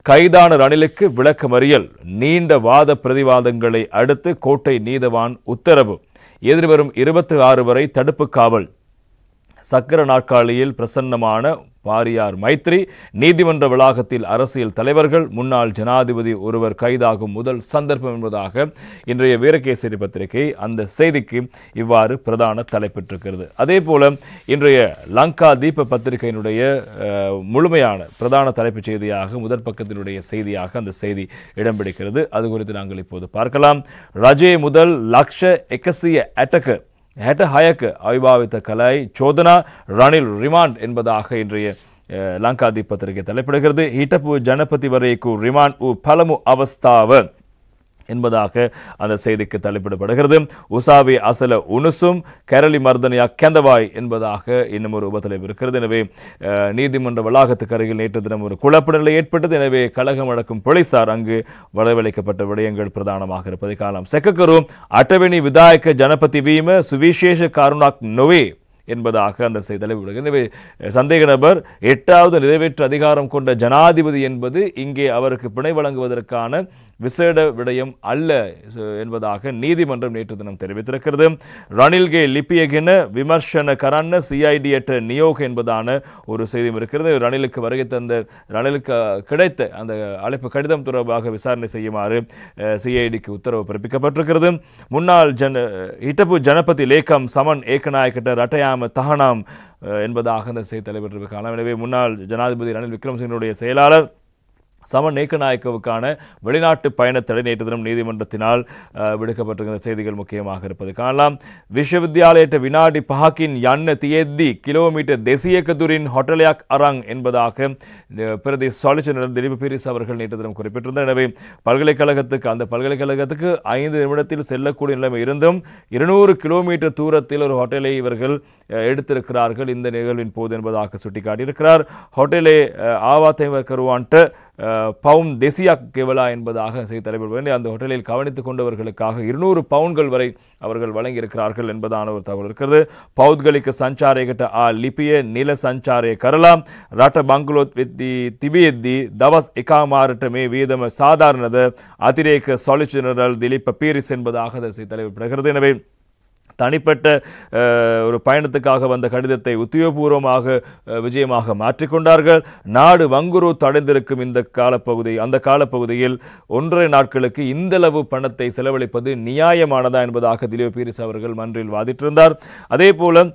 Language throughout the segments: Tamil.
கைதான ரணிலுக்கு விளக்கமறியல். நீண்ட வாத பிரதிவாதங்களை அடுத்து கோட்டை நீதவான் உத்தரவு. எதிர்வரும் 26 வரை தடுப்பு காவல். சக்கர நாற்காலியில் பிரசன்னமான பாரியார் மைத்ரி. நீதிமன்ற வளாகத்தில் அரசியல் தலைவர்கள். முன்னாள் ஜனாதிபதி ஒருவர் கைதாகும் முதல் சந்தர்ப்பம் என்பதாக இன்றைய வீரகேசரி பத்திரிகை அந்த செய்திக்கு இவ்வாறு பிரதான தலைப்பெற்றிருக்கிறது. அதே போல இன்றைய லங்கா தீப பத்திரிகையினுடைய முழுமையான பிரதான தலைப்புச் செய்தியாக முதல் பக்கத்தினுடைய செய்தியாக அந்த செய்தி இடம் பிடிக்கிறது. அது குறித்து நாங்கள் இப்போது பார்க்கலாம். ரஜே முதல் லக்ஷ எக்கசிய அட்டக்கு හැට 6ක අවිභාවිත කලයි චෝදනා රනිල් රිමාන්ඩ් என்பதாக இன்றைய லங்காதீப் பத்திரிகை தலைப்பிடுகிறது. හිටපු ජනපතිවරයෙකු රිමාන්ඩ් වූ පළමු අවස්ථාව என்பதாக அந்த செய்திக்கு தலைப்பிடப்படுகிறது. உசாவி அசல உனுசும் கரளி மர்தனியா கெந்தவாய் என்பதாக இன்னும் ஒரு உபத்தலைப்பு இருக்கிறது. எனவே நீதிமன்ற வளாகத்துக்கு அருகில் நேற்று தினம் ஒரு குழப்ப நிலை ஏற்பட்டது. எனவே கழகம் அடக்கும் போலீசார் அங்கு வரவழைக்கப்பட்ட விடயங்கள் பிரதானமாக இருப்பதை காணலாம். செக்கக்கரு அட்டவணி விதாயக ஜனபதி வீம சுவிசேஷ கருணாக் நொவே என்பதாக அந்த செய்தி எனவே சந்தேக நபர் 8வது நிறைவேற்று அதிகாரம் கொண்ட ஜனாதிபதி என்பது இங்கே அவருக்கு பிணை வழங்குவதற்கான விசேட விடயம் அல்ல என்பதாக நீதிமன்றம் நேற்று தினம் தெரிவித்திருக்கிறது. ரணில்கே லிப்பியகின விமர்சன கரண்ண சிஐடியற்ற நியோக் என்பதான ஒரு செய்தியும் இருக்கிறது. ரணிலுக்கு வருகை தந்த ரணிலுக்கு கிடைத்த அந்த அழைப்பு கடிதம் தொடர்பாக விசாரணை செய்யுமாறு சிஐடிக்கு உத்தரவு பிறப்பிக்கப்பட்டிருக்கிறது. முன்னாள் ஹிட்டபு ஜனபதி லேக்கம் சமன் ஏகநாயக்கிட்ட ரட்டயாம தகனாம் என்பதாக அந்த செய்தி தலைவர் காணலாம். எனவே முன்னாள் ஜனாதிபதி ரணில் விக்ரமசிங்கனுடைய செயலாளர் சமன் ஏகநாயக்கவுக்கான வெளிநாட்டு பயணத்தடை நேற்று தினம் நீதிமன்றத்தினால் விடுக்கப்பட்டிருக்கிற செய்திகள் முக்கியமாக இருப்பது காணலாம். விஸ்வவித்யாலයට විනාඩි 5කින් යන්න තියෙද්දී கிலோமீட்டர் தேசியக்கதுரின் ஹோட்டலයක් அரங் என்பதாக பிரதி சாலிசிட்டர் திலீப் பீரிஸ் அவர்கள் நேற்று தினம் குறிப்பிட்டிருந்தார். எனவே அந்த பல்கலைக்கழகத்துக்கு 5 நிமிடத்தில் செல்லக்கூடிய நிலைமை இருந்தும் 200 கிலோமீட்டர் தூரத்தில் ஒரு ஹோட்டலை இவர்கள் எடுத்திருக்கிறார்கள் இந்த நிகழ்வின் போது என்பதாக சுட்டிக்காட்டியிருக்கிறார். ஹோட்டலே ஆவாத்தை கருவான்ட்டு பவுன் தேசியாக் கேவலா என்பதாக செய்தி தலைவர் அந்த ஹோட்டலில் கவனித்துக் கொண்டவர்களுக்காக 200 பவுன்கள் வரை அவர்கள் வழங்கியிருக்கிறார்கள் என்பதான ஒரு தகவல் இருக்கிறது. பௌத்கலிக்க சஞ்சாரයකට லிபிய நில சஞ்சாරය කරලා රට බංගලොත් වෙද්දී තිබෙද්දී දවස් එකමාරට මේ වියදම සාධාරණද අතිරේක සොලිසිටර් ජෙනරල් දිලීප පීරිස් என்பதாக செய்தி தலைவர் எனவே தனிப்பட்ட ஒரு பயணத்துக்காக வந்த கடிதத்தை உத்தியோகபூர்வமாக விஜயமாக மாற்றிக்கொண்டார்கள். நாடு வங்குரு தடைந்திருக்கும் அந்த காலப்பகுதியில் 1.5 நாட்களுக்கு இந்தளவு பணத்தை செலவழிப்பது நியாயமானதா என்பதாக திலீப் பீரிஸ் அவர்கள் மன்றில் வாதிட்டிருந்தார். அதே போல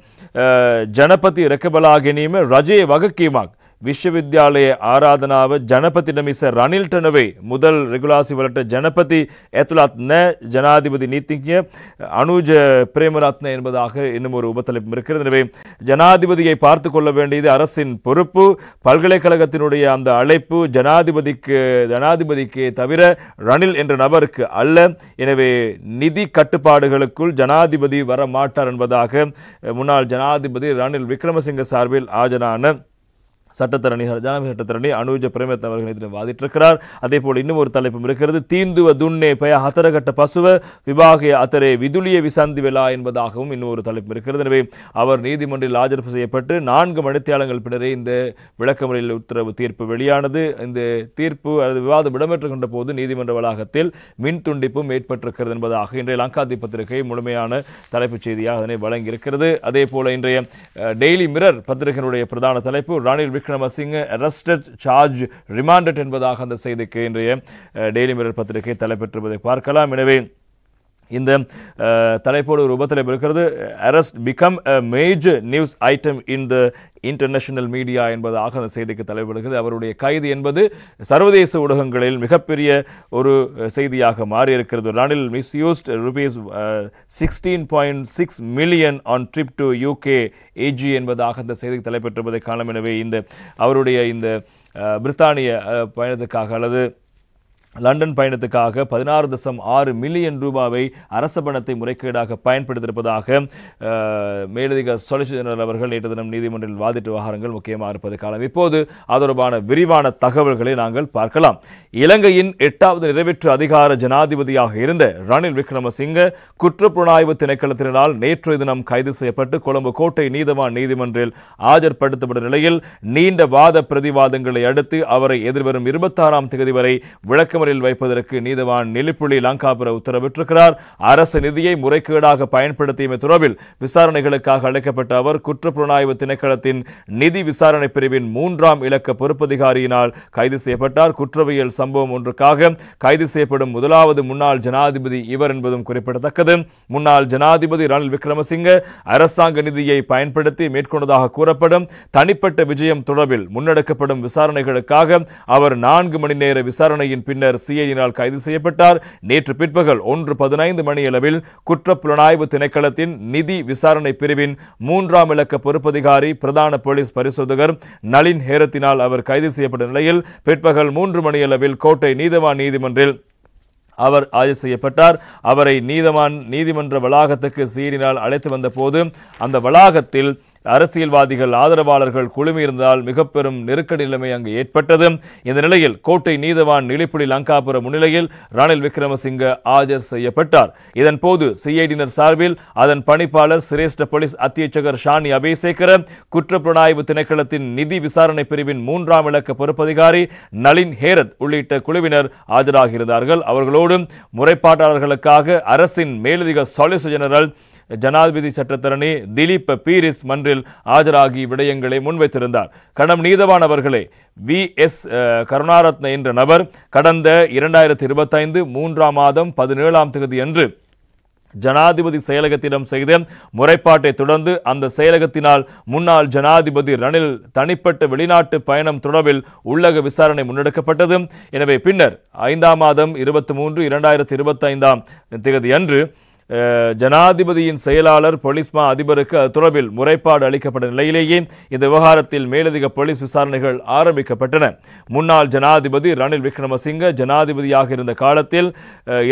ஜனபதி ரெக்கபலாகினீம ரஜே வகக்கீமாக் විශ්වවිද්‍යාලයේ ආරාධනාව ජනපතිට මිස රනිල්ට නෙවෙයි. මුදල් රෙගුලාසි වලට ජනපති ඇතුළත් නැ ஜனாதிபதி நீதிඥ அனுஜ பிரேமரத்ன என்பதாக இன்னும் ஒரு உபத்தலைப்பு இருக்கிறது. எனவே ஜனாதிபதியை பார்த்து கொள்ள வேண்டியது அரசின் பொறுப்பு. பல்கலைக்கழகத்தினுடைய அந்த அழைப்பு ஜனாதிபதிக்கு தவிர ரணில் என்ற நபருக்கு அல்ல. எனவே நிதி கட்டுப்பாடுகளுக்குள் ஜனாதிபதி வர மாட்டார் என்பதாக முன்னாள் ஜனாதிபதி ரணில் விக்ரமசிங்க சார்பில் ஆஜரான சட்டத்தரணி அனுஜ பிரேமரத்ன அவர்கள் இதில் வாதிட்டிருக்கிறார். அதே போல் இன்னும் ஒரு தலைப்பும் இருக்கிறது. தீந்துவ துண்ணே பய ஹத்தரகட்ட பசுவ விபாகிய அத்தரே விதுலிய விசந்தி வெலா என்பதாகவும் இன்னும் ஒரு தலைப்பு இருக்கிறது. எனவே அவர் நீதிமன்றில் ஆஜர்ப்பு செய்யப்பட்டு 4 மணித்தியாலங்கள் பின்னரே இந்த விளக்கமறியல் உத்தரவு தீர்ப்பு வெளியானது. இந்த தீர்ப்பு அல்லது விவாதம் இடம்பெற்றுகின்ற போது நீதிமன்ற வளாகத்தில் மின் துண்டிப்பும் ஏற்பட்டிருக்கிறது என்பதாக இன்றைய லங்காதீப் பத்திரிகை முழுமையான தலைப்புச் செய்தியாக அதனை வழங்கியிருக்கிறது. அதே போல இன்றைய டெய்லி மிரர் பத்திரிகையினுடைய பிரதான தலைப்பு Ranil Wickremesinghe arrested charge remanded என்பதாக அந்த செய்திக்கு இன்றைய டெய்லி மிரர் பத்திரிகை தலைப்பெற்றிருப்பதை பார்க்கலாம். எனவே இந்த தலைப்போடு ஒரு உபத்தலைப்பு இருக்கிறது. arrest become a major news item in the international media என்பதாக அந்த செய்திக்கு தலைப்படுகிறது. அவருடைய கைது என்பது சர்வதேச ஊடகங்களில் மிகப்பெரிய ஒரு செய்தியாக மாறியிருக்கிறது. Ranil misused ₹16.6 million on trip to UK AG என்பதாக அந்த செய்திக்கு தலைப்பெற்றிருப்பதை காணலாம். எனவே அவருடைய இந்த பிரித்தானிய பயணத்துக்காக அல்லது லண்டன் பயணத்துக்காக 16.6 மில்லியன் ரூபாவை அரச பணத்தை முறைகேடாக பயன்படுத்தியிருப்பதாக மேலதிக சொலிசிட்டர் ஜெனரல் அவர்கள் நேற்று தினம் நீதிமன்றில் வாதிட்ட விவகாரங்கள் முக்கியமாக இருப்பது காலம். இப்போது அது தொடர்பான விரிவான தகவல்களை நாங்கள் பார்க்கலாம். இலங்கையின் 8வது நிறைவேற்று அதிகார ஜனாதிபதியாக இருந்த ரணில் விக்ரமசிங்க குற்றப்புலனாய்வு திணைக்களத்தினால் நேற்றைய தினம் கைது செய்யப்பட்டு கொழும்பு கோட்டை நீதவான் நீதிமன்றில் ஆஜர்படுத்தப்பட்ட நிலையில் நீண்ட வாத பிரதிவாதங்களை அடுத்து அவரை எதிர்வரும் 26ஆம் தேதி வரை விளக்கமறியலில் வைப்பதற்கு நீதவான் நிலிப்புலி லங்காபுர உத்தரவிட்டிருக்கிறார். அரசு நிதியை முறைகேடாக பயன்படுத்தியமை தொடர்பில் விசாரணைகளுக்காக அழைக்கப்பட்ட அவர் குற்றப்புலனாய்வு திணைக்களத்தின் நிதி விசாரணை பிரிவின் 3ஆம் இலக்க பொறுப்பதிகாரியினால் கைது செய்யப்பட்டார். குற்றவியல் சம்பவம் ஒன்றுக்காக கைது செய்யப்படும் முதலாவது முன்னாள் ஜனாதிபதி இவர் என்பதும் குறிப்பிடத்தக்கது. முன்னாள் ஜனாதிபதி ரணில் விக்ரமசிங்க அரசாங்க நிதியை பயன்படுத்தி மேற்கொண்டதாக கூறப்படும் தனிப்பட்ட விஜயம் தொடர்பில் முன்னெடுக்கப்படும் விசாரணைகளுக்காக அவர் 4 மணி நேர விசாரணையின் பின்னர் சிஐடியினால் கைது செய்யப்பட்டார். நேற்று பிற்பகல் 1:15 மணியளவில் குற்றப்புலனாய்வு திணைக்களத்தின் நிதி விசாரணை பிரிவின் 3ஆம் இலக்க பொறுப்பதிகாரி பிரதான போலீஸ் பரிசோதகர் நளின் ஹேரத்தினால் அவர் கைது செய்யப்பட்ட நிலையில் பிற்பகல் 3 மணியளவில் கோட்டை நீதவான் நீதிமன்றில் அவர் ஆஜர் செய்யப்பட்டார். அவரை நீதிமன்ற வளாகத்துக்கு சிஐடியினால் அழைத்து வந்த போது அந்த வளாகத்தில் அரசியல்வாதிகள் ஆதரவாளர்கள் குழுமியிருந்தால் மிக பெரும் நெருக்கடி நிலைமை அங்கு ஏற்பட்டது. இந்த நிலையில் கோட்டை நீதவான் நிலிப்புலி லங்காபுர முன்னிலையில் ரணில் விக்ரமசிங்க ஆஜர் செய்யப்பட்டார். இதன் போது சிஐடியினர் சார்பில் அதன் பணிப்பாளர் சிரேஷ்ட போலீஸ் அத்தியட்சகர் ஷானி அபேசேகர குற்றப்புலனாய்வு திணைக்களத்தின் நிதி விசாரணை பிரிவின் 3ஆம் இலக்க பொறுப்பதிகாரி நளின் ஹேரத் உள்ளிட்ட குழுவினர் ஆஜராகியிருந்தார்கள். அவர்களோடு முறைப்பாட்டாளர்களுக்காக அரசின் மேலதிக சொலிசிட்டர் ஜெனரல் ஜனாதிபதி சட்டத்தரணி திலீப் பீரிஸ் மன்றில் ஆஜராகி விடயங்களை முன்வைத்திருந்தார். கடம் நீதவான் அவர்களே, VS கருணாரத்ன என்ற நபர் கடந்த 2025 3ஆம் மாதம் 17ஆம் தேதி அன்று ஜனாதிபதி செயலகத்திடம் செய்த முறைப்பாட்டை தொடர்ந்து அந்த செயலகத்தினால் முன்னாள் ஜனாதிபதி ரணில் தனிப்பட்ட வெளிநாட்டு பயணம் தொடர்பில் உள்ளக விசாரணை முன்னெடுக்கப்பட்டது. எனவே பின்னர் 5ஆம் மாதம் 23 2025ஆம் தேதி அன்று ஜனாதிபதியின் செயலாளர் போலீஸ் மா அதிபருக்கு தொடர்பில் முறைப்பாடு அளிக்கப்பட்ட நிலையிலேயே இந்த விவகாரத்தில் மேலதிக போலீஸ் விசாரணைகள் ஆரம்பிக்கப்பட்டன. முன்னாள் ஜனாதிபதி ரணில் விக்ரமசிங்க ஜனாதிபதியாக இருந்த காலத்தில்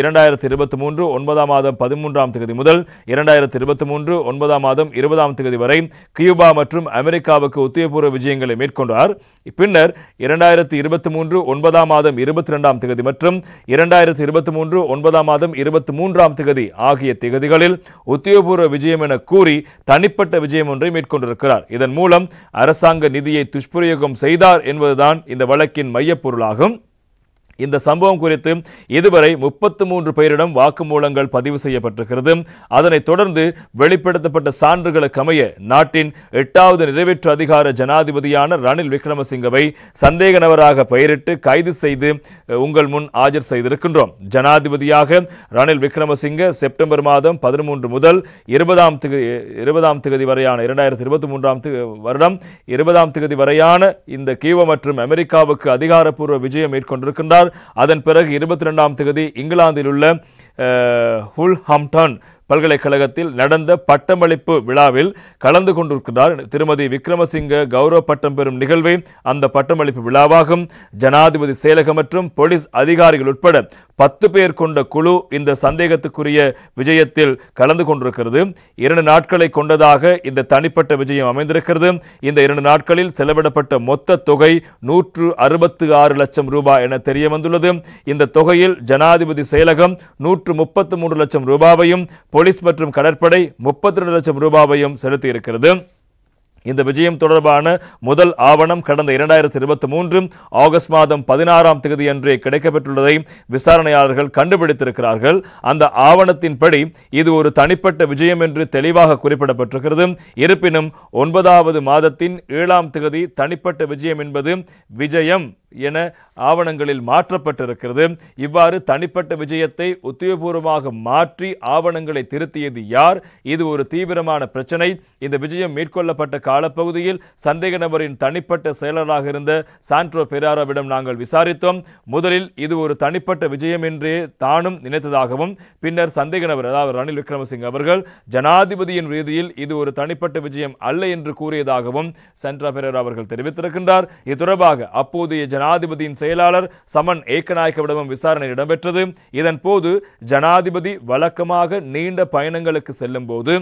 2023 9ஆம் மாதம் 13ஆம் தேதி முதல் 2023 9ஆம் மாதம் 20ஆம் தேதி வரை கியூபா மற்றும் அமெரிக்காவுக்கு உத்தியோகபூர்வ விஜயங்களை மேற்கொண்டார். பின்னர் 2023 9ஆம் மாதம் 22ஆம் தேதி மற்றும் 2023 9ஆம் மாதம் 23ஆம் தேதி ஆகிய திகதிகளில் உத்தியோகபூர்வ விஜயம் என கூறி தனிப்பட்ட விஜயம் ஒன்றை மேற்கொண்டிருக்கிறார். இதன் மூலம் அரசாங்க நிதியை துஷ்பிரயோகம் செய்தார் என்பதுதான் இந்த வழக்கின் மையப்பொருளாகும். இந்த சம்பவம் குறித்து இதுவரை 33 பேரிடம் வாக்குமூலங்கள் பதிவு செய்யப்பட்டிருக்கிறது. அதனைத் தொடர்ந்து வெளிப்படுத்தப்பட்ட சான்றுகளுக்கு அமைய நாட்டின் 8வது நிறைவேற்று அதிகார ஜனாதிபதியான ரணில் விக்ரமசிங்கவை சந்தேக நபராக பெயரிட்டு கைது செய்து உங்கள் முன் ஆஜர் செய்திருக்கின்றோம். ஜனாதிபதியாக ரணில் விக்ரமசிங்க செப்டம்பர் மாதம் 13 முதல் 20ஆம் தேதி வரையான 2023ஆம் வருடம் 20ஆம் தேதி வரையான இந்த கியூபா மற்றும் அமெரிக்காவுக்கு அதிகாரப்பூர்வ விஜயம் மேற்கொண்டிருக்கின்றார். அதன் பிறகு 22ஆம் தேதி இங்கிலாந்தில் உள்ள ஹுல்ஹாம்டன் பல்கலைக்கழகத்தில் நடந்த பட்டமளிப்பு விழாவில் கலந்து கொண்டிருக்கிறார். திருமதி விக்ரமசிங்க கௌரவ பட்டம் பெறும் நிகழ்வை அந்த பட்டமளிப்பு விழாவாகும். ஜனாதிபதி செயலகம் மற்றும் போலீஸ் அதிகாரிகள் உட்பட 10 பேர் கொண்ட குழு இந்த சந்தேகத்துக்குரிய விஜயத்தில் கலந்து கொண்டிருக்கிறது. 2 நாட்களை கொண்டதாக இந்த தனிப்பட்ட விஜயம் அமைந்திருக்கிறது. இந்த 2 நாட்களில் செலவிடப்பட்ட மொத்த தொகை 166 லட்சம் ரூபாய் என தெரிய வந்துள்ளது. இந்த தொகையில் ஜனாதிபதி செயலகம் 133 லட்சம் ரூபாவையும் போலீஸ் மற்றும் கடற்படை 32 லட்சம் ரூபாவையும் செலுத்தியிருக்கிறது. இந்த விஜயம் தொடர்பான முதல் ஆவணம் கடந்த 2023 ஆகஸ்ட் மாதம் 16ஆம் தேதி அன்றே கிடைக்கப்பெற்றுள்ளதை விசாரணையாளர்கள் கண்டுபிடித்திருக்கிறார்கள். அந்த ஆவணத்தின்படி இது ஒரு தனிப்பட்ட விஜயம் என்று தெளிவாக குறிப்பிடப்பட்டிருக்கிறது. இருப்பினும் 9வது மாதத்தின் 7ஆம் தேதி தனிப்பட்ட விஜயம் என்பது விஜயம் என ஆவணங்களில் மாற்றப்பட்டிருக்கிறது. இவ்வாறு தனிப்பட்ட விஜயத்தை உத்தியோகபூர்வமாக மாற்றி ஆவணங்களை திருத்தியது யார்? இது ஒரு தீவிரமான பிரச்சனை. இந்த விஜயம் மேற்கொள்ளப்பட்ட காலப்பகுதியில் சந்தேக நபரின் தனிப்பட்ட செயலராக இருந்த சாண்ட்ரோ பெரேராவிடம் நாங்கள் விசாரித்தோம். முதலில் இது ஒரு தனிப்பட்ட விஜயம் என்றே தானும் நினைத்ததாகவும் பின்னர் சந்தேக நபர் அதாவது ரணில் விக்ரமசிங்க அவர்கள் ஜனாதிபதியின் ரீதியில் இது ஒரு தனிப்பட்ட விஜயம் அல்ல என்று கூறியதாகவும் சாண்ட்ரோ பெரேரா அவர்கள் தெரிவித்திருக்கின்றார். இது தொடர்பாக அப்போதைய ஜனாதிபதியின் செயலாளர் சமன் ஏக்கநாயக்கவிடமும் விசாரணை இடம்பெற்றது. இதன் போது ஜனாதிபதி வழக்கமாக நீண்ட பயணங்களுக்கு செல்லும் போது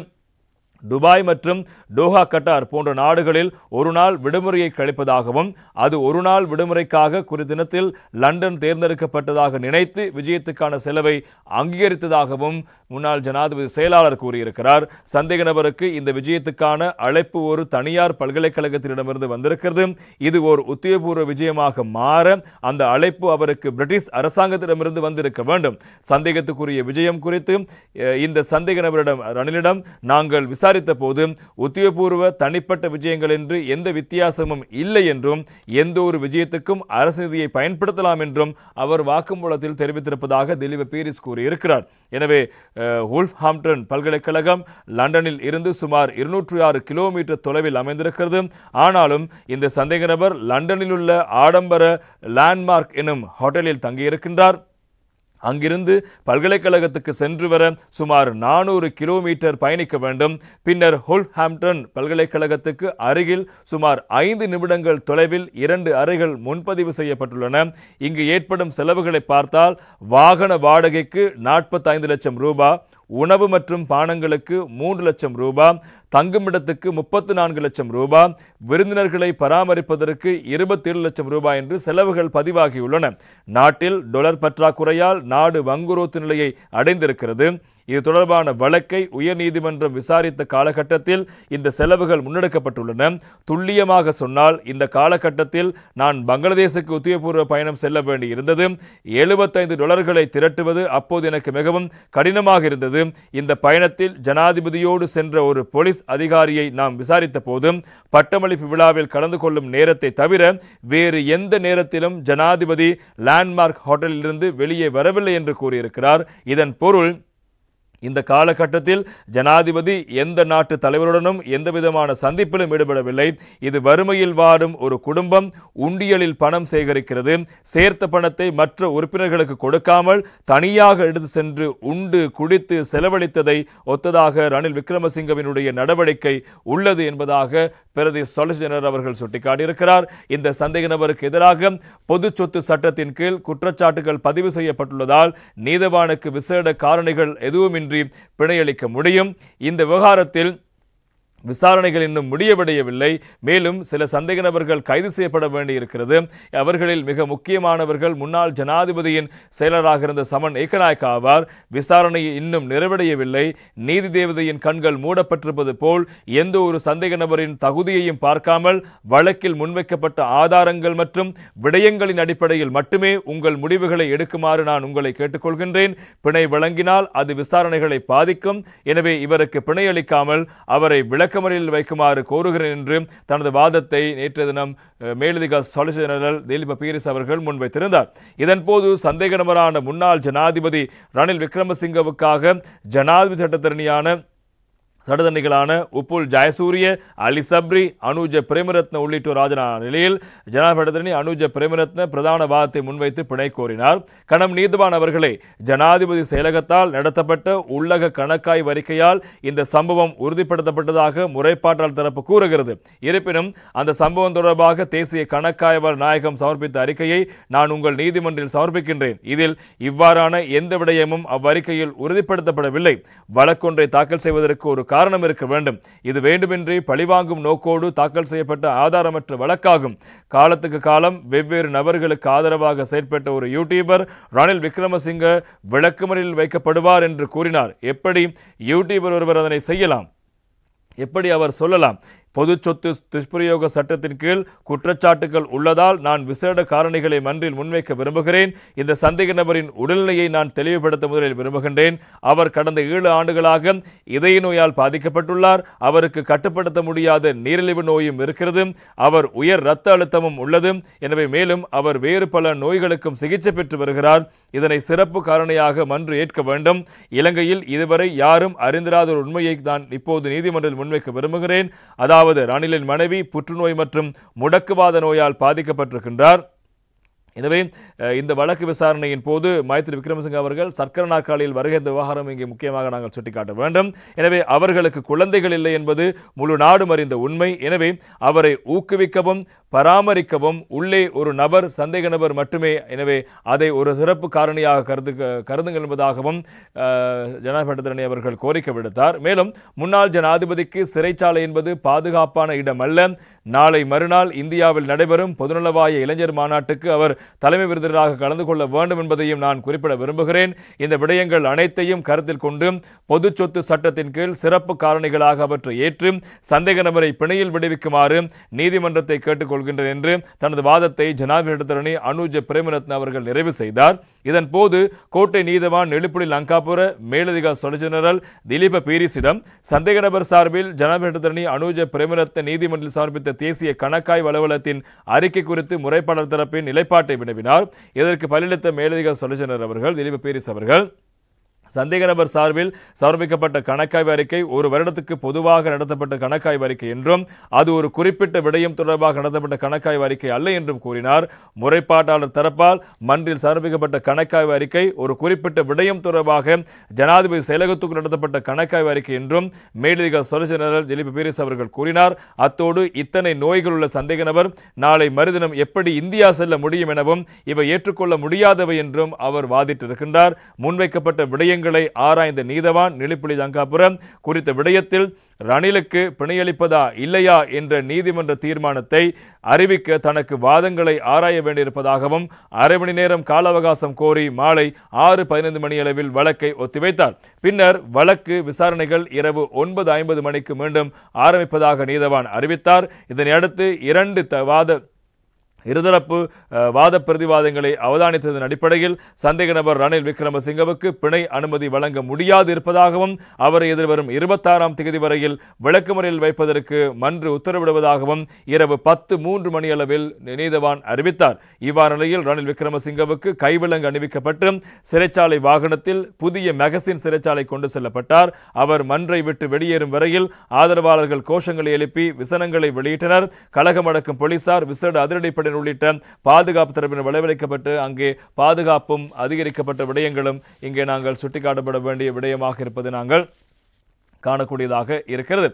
துபாய் மற்றும் டோஹா, கட்டார் போன்ற நாடுகளில் ஒரு நாள் விடுமுறையை கழிப்பதாகவும் அது ஒரு நாள் விடுமுறைக்காக குறித்த தினத்தில் லண்டன் தேர்ந்தெடுக்கப்பட்டதாக நினைத்து விஜயத்துக்கான செலவை அங்கீகரித்ததாகவும் முன்னாள் ஜனாதிபதி செயலாளர் கூறியிருக்கிறார். சந்தேக நபருக்கு இந்த விஜயத்துக்கான அழைப்பு ஒரு தனியார் பல்கலைக்கழகத்திடமிருந்து வந்திருக்கிறது. இது ஒரு உத்தியோகபூர்வ விஜயமாக மாற அந்த அழைப்பு அவருக்கு பிரிட்டிஷ் அரசாங்கத்திடமிருந்து வந்திருக்க வேண்டும். சந்தேகத்துக்குரிய விஜயம் குறித்து இந்த சந்தேக நபரிடம் ரணிலிடம் நாங்கள் விசாரித்த போது உத்தியோகபூர்வ தனிப்பட்ட விஜயங்கள் என்று எந்த வித்தியாசமும் இல்லை என்றும் எந்த ஒரு விஜயத்துக்கும் அரசு நிதியை பயன்படுத்தலாம் என்றும் அவர் வாக்குமூலத்தில் தெரிவித்திருப்பதாக திலீப் பீரிஸ் கூறியிருக்கிறார். எனவே வூல்வர்ஹாம்ப்டன் பல்கலைக்கழகம் லண்டனில் இருந்து சுமார் 206 கிலோமீட்டர் தொலைவில் அமைந்திருக்கிறது. ஆனாலும் இந்த சந்தேக நபர் லண்டனில் உள்ள ஆடம்பர லேண்ட்மார்க் எனும் ஹோட்டலில் தங்கியிருக்கின்றார். அங்கிருந்து பல்கலைக்கழகத்துக்கு சென்று வர சுமார் 400 கிலோமீட்டர் பயணிக்க வேண்டும். பின்னர் வூல்வர்ஹாம்ப்டன் பல்கலைக்கழகத்துக்கு அருகில் சுமார் 5 நிமிடங்கள் தொலைவில் 2 அறைகள் முன்பதிவு செய்யப்பட்டுள்ளன. இங்கு ஏற்படும் செலவுகளை பார்த்தால் வாகன வாடகைக்கு 45 லட்சம் ரூபாய், உணவு மற்றும் பானங்களுக்கு 3 லட்சம் ரூபாய், தங்குமிடத்துக்கு 34 லட்சம் ரூபாய், விருந்தினர்களை பராமரிப்பதற்கு 27 லட்சம் ரூபாய் என்று செலவுகள் பதிவாகியுள்ளன. நாட்டில் டாலர் பற்றாக்குறையால் நாடு வங்குரோத்து நிலையை அடைந்திருக்கிறது. இது தொடர்பான வழக்கை உயர்நீதிமன்றம் விசாரித்த காலகட்டத்தில் இந்த செலவுகள் முன்னெடுக்கப்பட்டுள்ளன. துல்லியமாக சொன்னால் இந்த காலகட்டத்தில் நான் பங்களாதேசுக்கு உத்தியோகபூர்வ பயணம் செல்ல வேண்டி இருந்தது. $75 திரட்டுவது அப்போது எனக்கு மிகவும் கடினமாக இருந்தது. இந்த பயணத்தில் ஜனாதிபதியோடு சென்ற ஒரு போலீஸ் அதிகாரியை நாம் விசாரித்த போது பட்டமளிப்பு விழாவில் கலந்து கொள்ளும் நேரத்தை தவிர வேறு எந்த நேரத்திலும் ஜனாதிபதி லேண்ட்மார்க் ஹோட்டலில் இருந்து வெளியே வரவில்லை என்று கூறியிருக்கிறார். இதன் பொருள் இந்த காலகட்டத்தில் ஜனாதிபதி எந்த நாட்டு தலைவருடனும் எந்தவிதமான சந்திப்பிலும் ஈடுபடவில்லை. இது வறுமையில் வாடும் ஒரு குடும்பம் உண்டியலில் பணம் சேகரிக்கிறது. சேர்த்த பணத்தை மற்ற உறுப்பினர்களுக்கு கொடுக்காமல் தனியாக எடுத்து சென்று உண்டு குடித்து செலவழித்ததை ஒத்ததாக ரணில் விக்ரமசிங்கவினுடைய நடவடிக்கை உள்ளது என்பதாக பிரதி சொலிசிட்டர் ஜெனரல் அவர்கள் சுட்டிக்காட்டியிருக்கிறார். இந்த சந்தேக நபருக்கு எதிராக பொது சொத்து சட்டத்தின் கீழ் குற்றச்சாட்டுகள் பதிவு செய்யப்பட்டுள்ளதால் நீதவானுக்கு விசேட காரணிகள் எதுவும் பிணையளிக்க முடியும். இந்த விவகாரத்தில் விசாரணைகள் இன்னும் முடிவடையவில்லை. மேலும் சில சந்தேக நபர்கள் கைது செய்யப்பட வேண்டியிருக்கிறது. அவர்களில் மிக முக்கியமானவர்கள் முன்னாள் ஜனாதிபதியின் செயலராக இருந்த சமன் ஏக்கநாயக்க ஆவார். விசாரணை இன்னும் நிறைவடையவில்லை. நீதி தேவதையின் கண்கள் மூடப்பட்டிருப்பது போல் எந்த ஒரு சந்தேக நபரின் தகுதியையும் பார்க்காமல் வழக்கில் முன்வைக்கப்பட்ட ஆதாரங்கள் மற்றும் விடயங்களின் அடிப்படையில் மட்டுமே உங்கள் முடிவுகளை எடுக்குமாறு நான் உங்களை கேட்டுக்கொள்கின்றேன். பிணை வழங்கினால் அது விசாரணைகளை பாதிக்கும். எனவே இவருக்கு பிணை அளிக்காமல் அவரை விளக்கமறியலில் வைக்குமாறு கோருகிறேன் என்று தனது வாதத்தை நேற்றைய தினம் மேலதிக சொலிசிட்டர் ஜெனரல் திலீப் பீரிஸ் அவர்கள் முன்வைத்திருந்தார். இதன்போது சந்தேக நபரான முன்னாள் ஜனாதிபதி ரணில் விக்ரமசிங்கவுக்காக ஜனாதிபதி சட்டத்தரணிகளான உப்புல் ஜெயசூரிய, அலி சப்ரி, அனுஜ பிரேமரத்ன உள்ளிட்டோர் ஆஜரான நிலையில் ஜனாதிபதி அனுஜ பிரேமரத்ன பிரதான வாதத்தை முன்வைத்து பிணை கோரினார். கணம் நீதிவான் அவர்களே, ஜனாதிபதி செயலகத்தால் நடத்தப்பட்ட உள்ளக கணக்காய்வு அறிக்கையால் இந்த சம்பவம் உறுதிப்படுத்தப்பட்டதாக முறைப்பாட்டாளர் தரப்பு கூறுகிறது. இருப்பினும் அந்த சம்பவம் தொடர்பாக தேசிய கணக்காய்வாளர் நாயகம் சமர்ப்பித்த அறிக்கையை நான் உங்கள் நீதிமன்றில் சமர்ப்பிக்கின்றேன். இதில் இவ்வாறான எந்த விடயமும் அவ்வறிக்கையில் உறுதிப்படுத்தப்படவில்லை. வழக்கொன்றை தாக்கல் செய்வதற்கு ஒரு காரணம் இருக்க வேண்டும். இது வேண்டுமென்றே பழிவாங்கும் நோக்கோடு தாக்கல் செய்யப்பட்ட ஆதாரமற்ற வழக்காகும். காலத்துக்கு காலம் வெவ்வேறு நபர்களுக்கு ஆதரவாக செயற்பட்ட ஒரு யூடியூபர் ரணில் விக்ரமசிங்க விளக்குமறியலில் வைக்கப்படுவார் என்று கூறினார். எப்படி யூடியூபர் ஒருவர் அதனை செய்யலாம்? எப்படி அவர் சொல்லலாம்? பொது சொத்து துஷ்பிரயோக சட்டத்தின் கீழ் குற்றச்சாட்டுகள் உள்ளதால் நான் விசேட காரணிகளை மன்றில் முன்வைக்க விரும்புகிறேன். இந்த சந்தேக நபரின் உடல்நிலையை நான் தெளிவுபடுத்த முதலில் விரும்புகின்றேன். அவர் கடந்த 7 ஆண்டுகளாக இதய நோயால் பாதிக்கப்பட்டுள்ளார். அவருக்கு கட்டுப்படுத்த முடியாத நீரிழிவு நோயும் இருக்கிறது. அவர் உயர் இரத்த அழுத்தமும் உள்ளது. எனவே மேலும் அவர் வேறு பல நோய்களுக்கும் சிகிச்சை பெற்று வருகிறார். இதனை சிறப்பு காரணியாக மன்று ஏற்க வேண்டும். இலங்கையில் இதுவரை யாரும் அறிந்திராத ஒரு உண்மையை நான் இப்போது நீதிமன்றத்தில் முன்வைக்க விரும்புகிறேன். அதாவது அதாவது ரணிலின் மனைவி புற்றுநோய் மற்றும் முடக்குவாத நோயால் பாதிக்கப்பட்டிருக்கின்றார். எனவே இந்த வழக்கு விசாரணையின் போது மைத்ரி விக்ரமசிங்க அவர்கள் சர்க்கரை நாற்காலியில் வருகை விவகாரம் இங்கே முக்கியமாக நாங்கள் சுட்டிக்காட்ட வேண்டும். எனவே அவர்களுக்கு குழந்தைகள் இல்லை என்பது முழு நாடும் அறிந்த உண்மை. எனவே அவரை ஊக்குவிக்கவும் பராமரிக்கவும் உள்ளே ஒரு நபர் சந்தேக நபர் மட்டுமே. எனவே அதை ஒரு சிறப்பு காரணியாக கருதுங்கள் என்பதாகவும் ஜனாதிபதி அவர்கள் கோரிக்கை விடுத்தார். மேலும் முன்னாள் ஜனாதிபதிக்கு சிறைச்சாலை என்பது பாதுகாப்பான இடம் அல்ல. நாளை மறுநாள் இந்தியாவில் நடைபெறும் பொதுநலவாய இளைஞர் மாநாட்டுக்கு அவர் தலைமை விருந்தினராக கலந்து கொள்ள வேண்டும் என்பதையும் நான் குறிப்பிட விரும்புகிறேன். இந்த விடயங்கள் அனைத்தையும் கருத்தில் கொண்டு பொது சொத்து சட்டத்தின் கீழ் சிறப்பு காரணிகளாக அவற்றை ஏற்று சந்தேக நபரை பிணையில் விடுவிக்குமாறு நீதிமன்றத்தை கேட்டுக்கொள்கின்றனர் என்று தனது வாதத்தை ஜனாதிபதி அனுஜ பிரேமரத்ன அவர்கள் நிறைவு செய்தார். இதன் போது கோட்டை நீதவான் நெலுப்புலி லங்காபுர மேலதிக சொலிசிட்டர் ஜெனரல் திலீப பீரிஸிடம் சந்தேக நபர் சார்பில் ஜனாதிபதி அனுஜ பிரேமரத்ன நீதிமன்றில் சமர்ப்பித்த தேசிய கணக்காய்வு அலுவலகத்தின் அறிக்கை குறித்து முறைப்பாளர் தரப்பின் நிலைப்பாட்டை வினவினார். இதற்கு பதிலளித்த மேலதிக சொலிசிட்டர் ஜெனரல் அவர்கள் திலீப பீரிஸ் அவர்கள் சந்தேக நபர் சார்பில் சமர்ப்பிக்கப்பட்ட கணக்காய்வு அறிக்கை ஒரு வருடத்துக்கு பொதுவாக நடத்தப்பட்ட கணக்காய்வு அறிக்கை என்றும் அது ஒரு குறிப்பிட்ட விடயம் தொடர்பாக நடத்தப்பட்ட கணக்காய்வு அறிக்கை அல்ல என்றும் கூறினார். முறைப்பாட்டாளர் தரப்பால் மன்றில் சமர்ப்பிக்கப்பட்ட கணக்காய்வு அறிக்கை ஒரு குறிப்பிட்ட விடயம் தொடர்பாக ஜனாதிபதி செயலகத்துக்கு நடத்தப்பட்ட கணக்காய்வு அறிக்கை என்றும் மேலதிக சொலிசிட்டர் ஜெனரல் திலீப் பீரிஸ் அவர்கள் கூறினார். அத்தோடு இத்தனை நோய்கள் உள்ள சந்தேக நபர் நாளை மறுதினம் எப்படி இந்தியா செல்ல முடியும் எனவும் இவை ஏற்றுக்கொள்ள முடியாதவை என்றும் அவர் வாதிட்டிருக்கின்றார். முன்வைக்கப்பட்ட விடயம் ஆராய்ந்த நீதவான் நெலுப்புலி லங்காபுரம் குறித்த விடயத்தில் ரணிலுக்கு பிணையளிப்பதா இல்லையா என்ற நீதிமன்ற தீர்மானத்தை அறிவிக்க தனக்கு வாதங்களை ஆராய வேண்டியிருப்பதாகவும் அரை மணி நேரம் கால அவகாசம் கோரி மாலை 6:15 மணி அளவில் வழக்கை ஒத்திவைத்தார். பின்னர் வழக்கு விசாரணைகள் இரவு 9:50 மணிக்கு மீண்டும் ஆரம்பிப்பதாக நீதவான் அறிவித்தார். இதனையடுத்து இருதரப்பு வாத பிரதிவாதங்களை அவதானித்ததன் அடிப்படையில் சந்தேக நபர் ரணில் விக்ரமசிங்கவுக்கு பிணை அனுமதி வழங்க முடியாது இருப்பதாகவும் அவரை எதிர்வரும் 26ஆம் தேதி வரையில் விளக்குமுறையில் வைப்பதற்கு மன்று உத்தரவிடுவதாகவும் இரவு 10:03 மணி அளவில் நீதவான் அறிவித்தார். இவ்வாறு நிலையில் ரணில் விக்ரமசிங்கவுக்கு கைவிலங்கு அணிவிக்கப்பட்டு சிறைச்சாலை வாகனத்தில் புதிய மெகசின் சிறைச்சாலை கொண்டு செல்லப்பட்டார். அவர் மன்றை விட்டு வெளியேறும் வரையில் ஆதரவாளர்கள் கோஷங்களை எழுப்பி விசனங்களை வெளியிட்டனர். கலகமடக்கும் போலீசார் விசேட அதிரடிப்படை உள்ளிட்ட பாதுகாப்பு தரப்பினர் வரவழைக்கப்பட்டு அங்கே பாதுகாப்பும் அதிகரிக்கப்பட்ட விடயங்களும் இங்கே நாங்கள் சுட்டிக்காட்டப்பட வேண்டிய விடயமாக இருப்பது நாங்கள் காணக்கூடியதாக இருக்கிறது.